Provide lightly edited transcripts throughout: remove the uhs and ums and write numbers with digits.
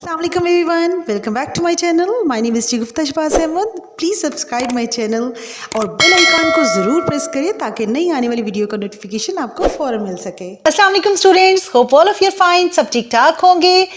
Assalamualaikum everyone, welcome back to my channel. My name is Chigufta Shahbaz Ahmed. Please subscribe my channel और bell icon को ज़रूर press करिए ताकि नई आने वाली वीडियो का नोटिफिकेशन आपको फौरन मिल सके। अस्सलाम वालेकुम students, hope all of you are fine, सब ठीक ठाक होंगे।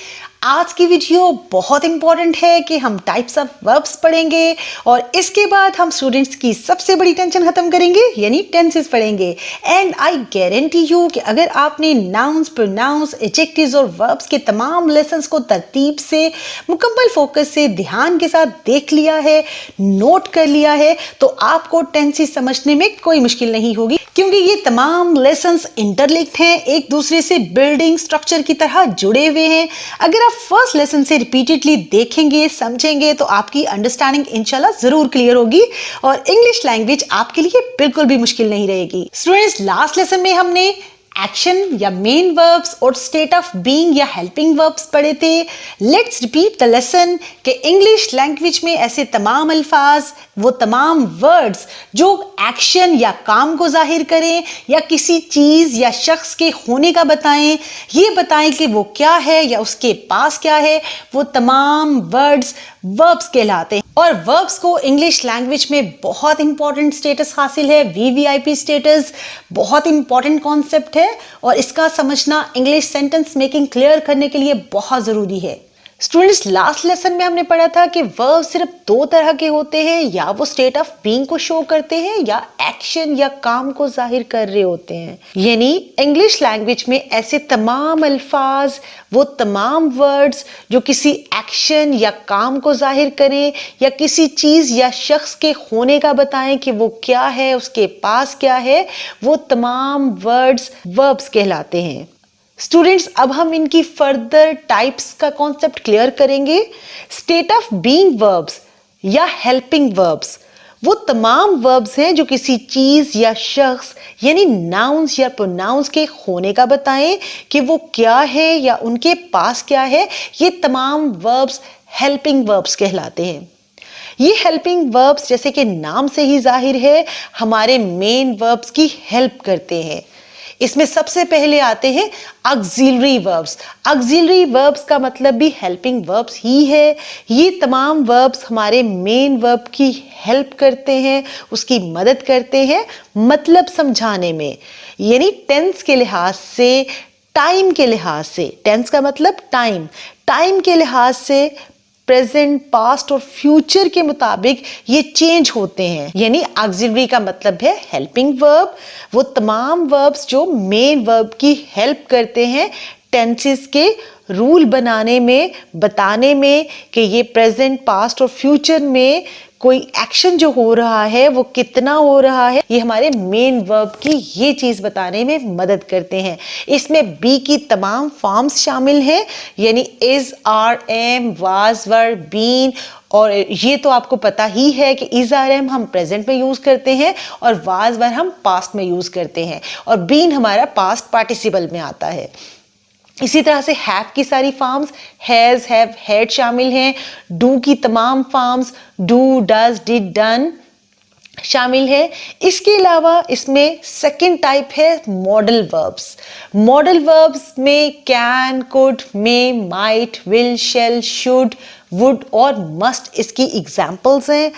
आज की वीडियो बहुत इंपॉर्टेंट है कि हम टाइप्स ऑफ वर्ब्स पढ़ेंगे और इसके बाद हम स्टूडेंट्स की सबसे बड़ी टेंशन खत्म करेंगे यानी टेंसेस पढ़ेंगे। एंड आई गारंटी यू कि अगर आपने नाउन्स, प्रोनाउंस, एडजेक्टिव्स और वर्ब्स के तमाम लेसन्स को तरतीब से, मुकम्मल फोकस से, ध्यान के साथ देख लिया है, नोट कर लिया है, तो आपको टेंसेस समझने में कोई मुश्किल नहीं होगी, क्योंकि ये तमाम लेसन्स इंटरलिंक्ड हैं, एक दूसरे से बिल्डिंग स्ट्रक्चर की तरह जुड़े हुए हैं। अगर आप फर्स्ट लेसन से रिपीटेडली देखेंगे, समझेंगे, तो आपकी अंडरस्टैंडिंग इंशाल्लाह जरूर क्लियर होगी और इंग्लिश लैंग्वेज आपके लिए बिल्कुल भी मुश्किल नहीं रहेगी। स्टूडेंट्स, लास्ट लेसन में हमने एक्शन या मेन वर्ब्स और स्टेट ऑफ बीइंग या हेल्पिंग वर्ब्स पढ़े थे। लेट्स रिपीट द लेसन कि इंग्लिश लैंग्वेज में ऐसे तमाम अल्फाज, वो तमाम वर्ड्स जो एक्शन या काम को जाहिर करें या किसी चीज या शख्स के होने का बताएं, ये बताएं कि वो क्या है या उसके पास क्या है, वो तमाम वर्ड्स वर्ब्स कहलाते हैं। और वर्ब्स को इंग्लिश लैंग्वेज में बहुत इंपॉर्टेंट स्टेटस हासिल है, वीवीआईपी स्टेटस। बहुत इंपॉर्टेंट कॉन्सेप्ट है और इसका समझना इंग्लिश सेंटेंस मेकिंग क्लियर करने के लिए बहुत जरूरी है। स्टूडेंट्स, लास्ट लेसन में हमने पढ़ा था कि वर्ब सिर्फ दो तरह के होते हैं, या वो स्टेट ऑफ बीइंग को शो करते हैं या एक्शन या काम को जाहिर कर रहे होते हैं। यानी इंग्लिश लैंग्वेज में ऐसे तमाम अल्फाज, वो तमाम वर्ड्स जो किसी एक्शन या काम को जाहिर करें या किसी चीज या शख्स के होने का बताएं कि वो क्या है, उसके पास क्या है, वो तमाम वर्ड्स वर्ब्स कहलाते हैं। स्टूडेंट्स, अब हम इनकी फर्दर टाइप्स का कॉन्सेप्ट क्लियर करेंगे। स्टेट ऑफ बीइंग वर्ब्स या हेल्पिंग वर्ब्स वो तमाम वर्ब्स हैं जो किसी चीज या शख्स यानी नाउन्स या प्रोनाउंस के होने का बताएं कि वो क्या है या उनके पास क्या है। ये तमाम वर्ब्स हेल्पिंग वर्ब्स कहलाते हैं। ये हेल्पिंग वर्ब्स, जैसे कि नाम से ही जाहिर है, हमारे मेन वर्ब्स की हेल्प करते हैं। इसमें सबसे पहले आते हैं ऑक्सिलरी वर्ब्स। ऑक्सिलरी वर्ब्स का मतलब भी हेल्पिंग वर्ब्स ही है। ये तमाम वर्ब्स हमारे मेन वर्ब की हेल्प करते हैं, उसकी मदद करते हैं मतलब समझाने में। यानी टेंस के लिहाज से, टाइम के लिहाज से, टेंस का मतलब टाइम, टाइम के लिहाज से प्रेजेंट, पास्ट और फ्यूचर के मुताबिक ये चेंज होते हैं। यानी ऑक्सिलरी का मतलब है हेल्पिंग वर्ब, वो तमाम वर्ब्स जो मेन वर्ब की हेल्प करते हैं टेंसेस के रूल बनाने में, बताने में कि ये प्रेजेंट, पास्ट और फ्यूचर में कोई एक्शन जो हो रहा है वो कितना हो रहा है, ये हमारे मेन वर्ब की ये चीज बताने में मदद करते हैं। इसमें बी की तमाम फॉर्म्स शामिल हैं, यानी is, are, am, was, were, been. और ये तो आपको पता ही है कि इज, आर, एम हम प्रेजेंट में यूज करते हैं और वाज, वर हम पास्ट में यूज करते हैं और बीन हमारा पास्ट पार्टिसिपल में आता है। इसी तरह से हैव की सारी फॉर्म्स, हैज, हैव, हैड शामिल हैं। डू की तमाम forms, do, does, did, done शामिल है। इसके अलावा इसमें सेकंड टाइप है मॉडल वर्ब्स। मॉडल वर्ब्स में can, could, may, might, will, shall, should, would और मस्ट इसकी एग्जाम्पल्स हैं।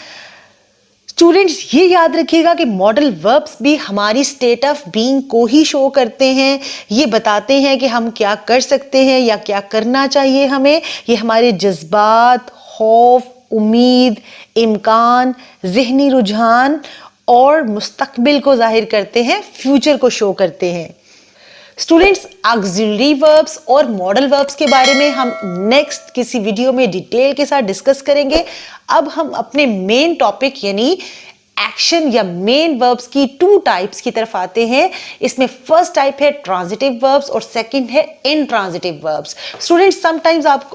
स्टूडेंट्स, ये याद रखिएगा कि मॉडल वर्ब्स भी हमारी स्टेट ऑफ बीइंग को ही शो करते हैं। ये बताते हैं कि हम क्या कर सकते हैं या क्या करना चाहिए हमें। ये हमारे जज्बात, खौफ, उम्मीद, इम्कान, ज़हनी रुझान और मुस्तकबिल को जाहिर करते हैं, फ्यूचर को शो करते हैं। स्टूडेंट्स, ऑक्सिलरी वर्ब्स और मॉडल वर्ब्स के बारे में हम नेक्स्ट किसी वीडियो में डिटेल के साथ डिस्कस करेंगे। अब हम अपने मेन टॉपिक यानी एक्शन या मेन वर्ब्स की टू टाइप्स की तरफ आते हैं। इसमें फर्स्ट टाइप है ट्रांजिटिव वर्ब्स और सेकंड है इनट्रांजिटिव वर्ब्स। स्टूडेंट्स, समटाइम्स आप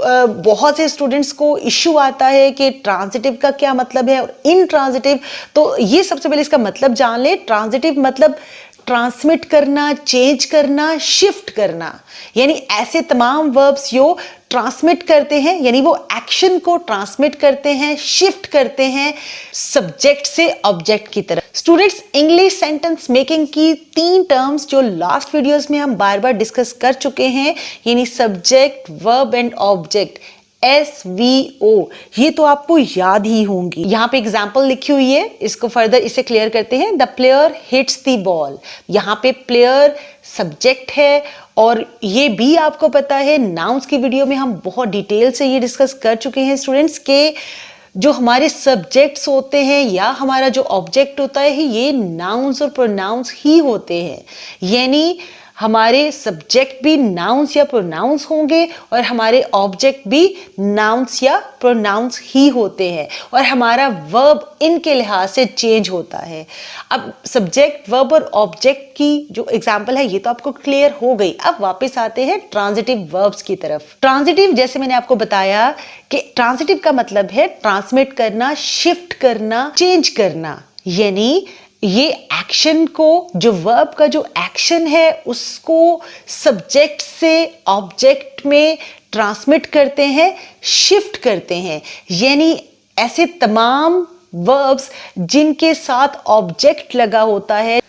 बहुत से स्टूडेंट्स को इश्यू आता है कि ट्रांजिटिव का क्या मतलब है और इनट्रांजिटिव। तो ये सबसे पहले इसका मतलब जान ले। ट्रांजिटिव मतलब ट्रांसमिट करना, चेंज करना, शिफ्ट करना। यानी ऐसे तमाम वर्ब्स जो ट्रांसमिट करते हैं, यानी वो एक्शन को ट्रांसमिट करते हैं, शिफ्ट करते हैं सब्जेक्ट से ऑब्जेक्ट की तरफ। स्टूडेंट्स, इंग्लिश सेंटेंस मेकिंग की तीन टर्म्स जो लास्ट वीडियोस में हम बार बार डिस्कस कर चुके हैं, यानी subject, verb and object. SVO, ये तो आपको याद ही होंगी। यहाँ पे एग्जाम्पल लिखी हुई है, इसको फर्दर इसे क्लियर करते हैं। The player hits the ball, यहाँ पे प्लेयर सब्जेक्ट है और ये भी आपको पता है, नाउन्स की वीडियो में हम बहुत डिटेल से ये डिस्कस कर चुके हैं स्टूडेंट्स के जो हमारे सब्जेक्ट्स होते हैं या हमारा जो ऑब्जेक्ट होता है ये नाउन्स और प्रोनाउंस ही होते हैं। यानी हमारे सब्जेक्ट भी नाउन्स या प्रोनाउंस होंगे और हमारे ऑब्जेक्ट भी नाउन्स या प्रोनाउंस ही होते हैं और हमारा वर्ब इनके लिहाज से चेंज होता है। अब सब्जेक्ट, वर्ब और ऑब्जेक्ट की जो एग्जांपल है ये तो आपको क्लियर हो गई। अब वापस आते हैं ट्रांजिटिव वर्ब्स की तरफ। ट्रांजिटिव, जैसे मैंने आपको बताया कि ट्रांजिटिव का मतलब है ट्रांसमिट करना, शिफ्ट करना, चेंज करना। यानी ये एक्शन को, जो वर्ब का जो एक्शन है उसको सब्जेक्ट से ऑब्जेक्ट में ट्रांसमिट करते हैं, शिफ्ट करते हैं। यानी ऐसे तमाम वर्ब्स जिनके साथ ऑब्जेक्ट लगा होता है।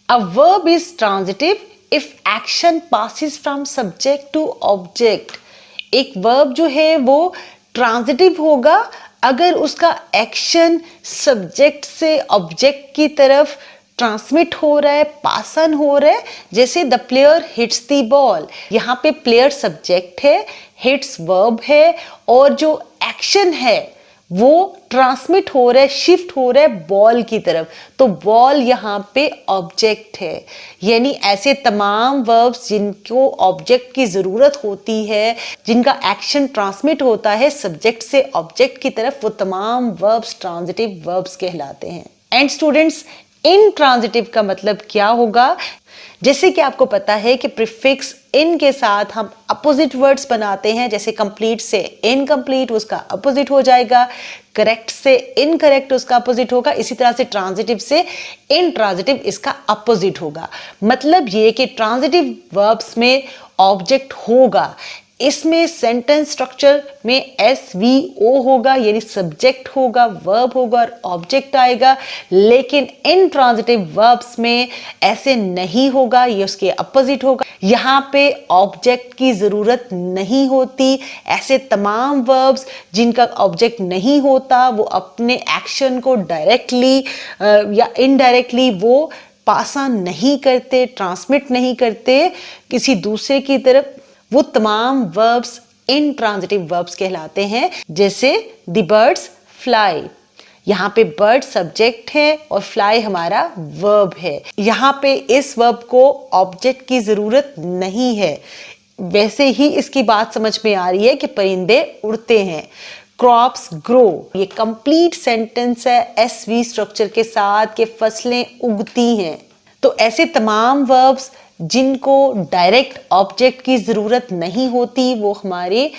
A verb is transitive if action passes from subject to object. एक वर्ब जो है वो ट्रांजिटिव होगा अगर उसका एक्शन सब्जेक्ट से ऑब्जेक्ट की तरफ ट्रांसमिट हो रहा है, पास ऑन हो रहा है। जैसे the player hits the ball, यहाँ पे प्लेयर सब्जेक्ट है, हिट्स वर्ब है और जो एक्शन है वो ट्रांसमिट हो रहा है, शिफ्ट हो रहा है बॉल की तरफ, तो बॉल यहाँ पे ऑब्जेक्ट है। यानी ऐसे तमाम वर्ब्स जिनको ऑब्जेक्ट की जरूरत होती है, जिनका एक्शन ट्रांसमिट होता है सब्जेक्ट से ऑब्जेक्ट की तरफ, वो तमाम वर्ब्स ट्रांजिटिव वर्ब्स कहलाते हैं। एंड स्टूडेंट्स, इनट्रांजिटिव का मतलब क्या होगा? जैसे कि आपको पता है कि प्रीफिक्स इन के साथ हम अपोजिट वर्ड्स बनाते हैं। जैसे कंप्लीट से इनकम्प्लीट उसका अपोजिट हो जाएगा, करेक्ट से इनकरेक्ट उसका अपोजिट होगा, इसी तरह से ट्रांजिटिव से इनट्रांजिटिव इसका अपोजिट होगा। मतलब ये कि ट्रांजिटिव वर्ब्स में ऑब्जेक्ट होगा, इसमें सेंटेंस स्ट्रक्चर में SVO होगा, यानी सब्जेक्ट होगा, वर्ब होगा और ऑब्जेक्ट आएगा। लेकिन इनट्रांजिटिव वर्ब्स में ऐसे नहीं होगा, ये उसके अपोजिट होगा। यहाँ पे ऑब्जेक्ट की जरूरत नहीं होती। ऐसे तमाम वर्ब्स जिनका ऑब्जेक्ट नहीं होता वो अपने एक्शन को डायरेक्टली या इनडायरेक्टली वो पास ऑन नहीं करते, ट्रांसमिट नहीं करते किसी दूसरे की तरफ, वो तमाम वर्ब्स इनट्रांजिटिव वर्ब्स कहलाते हैं। जैसे द बर्ड्स फ्लाई, यहाँ पे बर्ड सब्जेक्ट है और फ्लाई हमारा वर्ब है। यहाँ पे इस वर्ब को ऑब्जेक्ट की जरूरत नहीं है। वैसे ही इसकी बात समझ में आ रही है कि परिंदे उड़ते हैं। क्रॉप्स ग्रो, ये कंप्लीट सेंटेंस है SV स्ट्रक्चर के साथ कि फसलें उगती हैं। तो ऐसे तमाम वर्ब्स जिनको डायरेक्ट ऑब्जेक्ट की जरूरत नहीं होती वो हमारे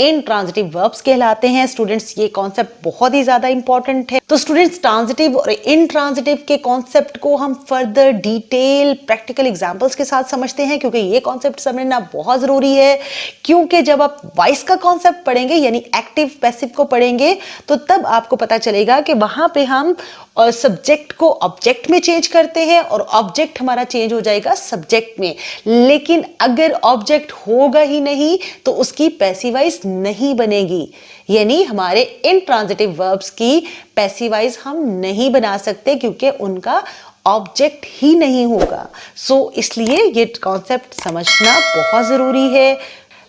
इनट्रांजिटिव वर्ब्स कहलाते हैं। स्टूडेंट्स, ये कॉन्सेप्ट बहुत ही ज्यादा इंपॉर्टेंट है। तो स्टूडेंट्स, ट्रांजिटिव और इनट्रांजिटिव के कॉन्सेप्ट को हम फर्दर डिटेल प्रैक्टिकल एग्जांपल्स के साथ समझते हैं, क्योंकि ये कॉन्सेप्ट समझना बहुत जरूरी है। क्योंकि जब आप वॉइस का कॉन्सेप्ट पढ़ेंगे यानी एक्टिव पैसिव को पढ़ेंगे तो तब आपको पता चलेगा कि वहां पे हम सब्जेक्ट को ऑब्जेक्ट में चेंज करते हैं और ऑब्जेक्ट हमारा चेंज हो जाएगा सब्जेक्ट में। लेकिन अगर ऑब्जेक्ट होगा ही नहीं तो उसकी पैसिवाइज नहीं बनेगी। यानी हमारे इनट्रांजिटिव वर्ब्स की पैसिवाइज हम नहीं बना सकते क्योंकि उनका ऑब्जेक्ट ही नहीं होगा। इसलिए ये कॉन्सेप्ट समझना बहुत जरूरी है।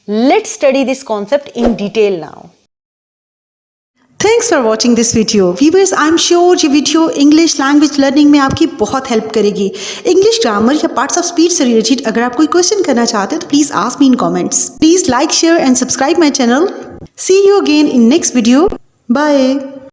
Let's study this concept in detail now. Thanks for watching this video. Viewers, I am sure ये वीडियो इंग्लिश लैंग्वेज लर्निंग में आपकी बहुत हेल्प करेगी। इंग्लिश ग्रामर या पार्ट्स ऑफ स्पीच से रिलेटेड अगर आप कोई क्वेश्चन करना चाहते हैं तो please ask me in comments. Please like, share and subscribe my channel. See you again in next video. Bye.